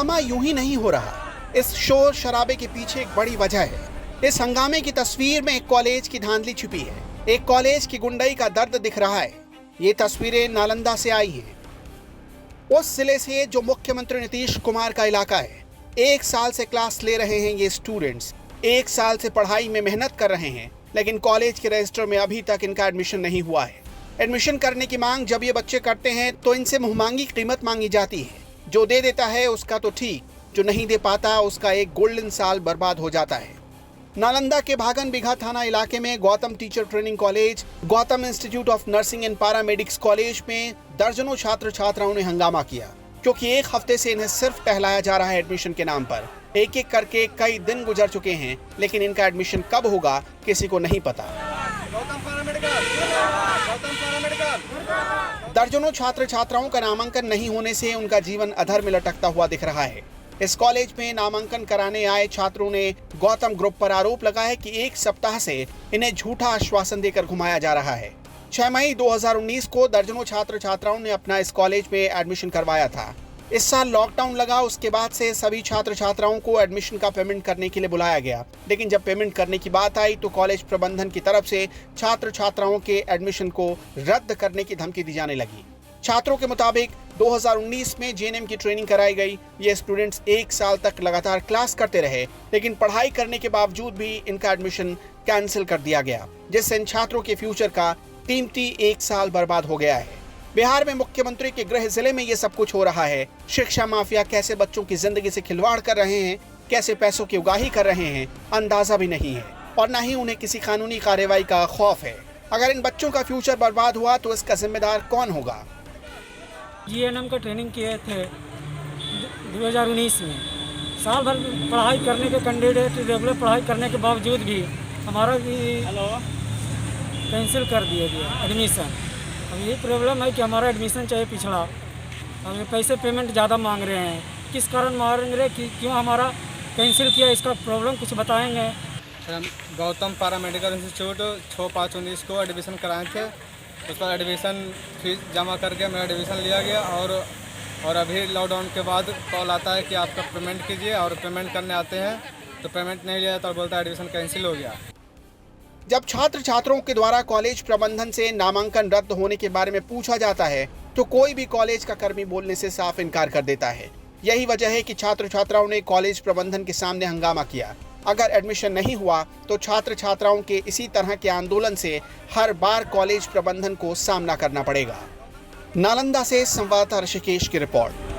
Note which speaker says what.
Speaker 1: हंगामा यूं ही नहीं हो रहा। इस शोर शराबे के पीछे एक बड़ी वजह है। इस हंगामे की तस्वीर में एक कॉलेज की धांधली छिपी है, एक कॉलेज की गुंडई का दर्द दिख रहा है। ये तस्वीरें नालंदा से आई हैं, उस जिले से जो मुख्यमंत्री नीतीश कुमार का इलाका है। 1 साल से क्लास ले रहे हैं ये स्टूडेंट्स, 1 साल से पढ़ाई में मेहनत कर रहे हैं, लेकिन कॉलेज के रजिस्टर में अभी तक इनका एडमिशन नहीं हुआ है। एडमिशन करने की मांग जब ये बच्चे करते हैं तो इनसे मुंहमांगी कीमत मांगी जाती है। जो दे देता है उसका तो ठीक, जो नहीं दे पाता उसका एक गोल्डन साल बर्बाद हो जाता है। नालंदा के भागन बिघा थाना इलाके में Gautam teacher training college, Gautam institute of nursing and paramedics college में दर्जनों छात्र छात्राओं ने हंगामा किया, क्योंकि 1 हफ्ते से इन्हें सिर्फ टहलाया जा रहा है एडमिशन के नाम पर। एक एक करके कई दिन गुजर चुके हैं, लेकिन इनका एडमिशन कब होगा किसी को नहीं पता। दर्जनों छात्र छात्राओं का नामांकन नहीं होने से उनका जीवन अधर में लटकता हुआ दिख रहा है। इस कॉलेज में नामांकन कराने आए छात्रों ने गौतम ग्रुप पर आरोप लगाया कि 1 सप्ताह से इन्हें झूठा आश्वासन देकर घुमाया जा रहा है। 6 मई 2019 को दर्जनों छात्र छात्राओं ने अपना इस कॉलेज में एडमिशन करवाया था। इस साल लॉकडाउन लगा, उसके बाद से सभी छात्र छात्राओं को एडमिशन का पेमेंट करने के लिए बुलाया गया, लेकिन जब पेमेंट करने की बात आई तो कॉलेज प्रबंधन की तरफ से छात्र छात्राओं के एडमिशन को रद्द करने की धमकी दी जाने लगी। छात्रों के मुताबिक 2019 में जेएनएम की ट्रेनिंग कराई गई। ये स्टूडेंट्स 1 साल तक लगातार क्लास करते रहे, लेकिन पढ़ाई करने के बावजूद भी इनका एडमिशन कैंसिल कर दिया गया, जिससे इन छात्रों के फ्यूचर का कीमती 1 साल बर्बाद हो गया है। बिहार में मुख्यमंत्री के गृह जिले में ये सब कुछ हो रहा है। शिक्षा माफिया कैसे बच्चों की जिंदगी से खिलवाड़ कर रहे हैं, कैसे पैसों की उगाही कर रहे हैं, अंदाजा भी नहीं है, और न ही उन्हें किसी कानूनी कार्रवाई का खौफ है। अगर इन बच्चों का फ्यूचर बर्बाद हुआ तो इसका जिम्मेदार कौन होगा?
Speaker 2: जीएनएम का ट्रेनिंग किए थे 2019 में। साल भर पढ़ाई करने के कैंडिडेट रेगुलर पढ़ाई करने के बावजूद भी हमारा भी कैंसिल कर दिया गया एडमिशन। अब यही प्रॉब्लम है कि हमारा एडमिशन चाहिए पिछड़ा, हमें पैसे पेमेंट ज़्यादा मांग रहे हैं। किस कारण मांग रहे कि क्यों हमारा कैंसिल किया, इसका प्रॉब्लम कुछ बताएंगे?
Speaker 3: हम गौतम पैरामेडिकल इंस्टीट्यूट 6/5/19 को एडमिशन कराए थे। उसका एडमिशन फीस जमा करके मेरा एडमिशन लिया गया, और अभी लॉकडाउन के बाद कॉल आता है कि आपका पेमेंट कीजिए, और पेमेंट करने आते हैं तो पेमेंट नहीं लिया तो बोलता है एडमिशन कैंसिल हो गया।
Speaker 1: जब छात्र छात्रों के द्वारा कॉलेज प्रबंधन से नामांकन रद्द होने के बारे में पूछा जाता है तो कोई भी कॉलेज का कर्मी बोलने से साफ इनकार कर देता है। यही वजह है कि छात्र छात्राओं ने कॉलेज प्रबंधन के सामने हंगामा किया। अगर एडमिशन नहीं हुआ तो छात्र छात्राओं के इसी तरह के आंदोलन से हर बार कॉलेज प्रबंधन को सामना करना पड़ेगा। नालंदा से संवाददाता ऋषिकेश की रिपोर्ट।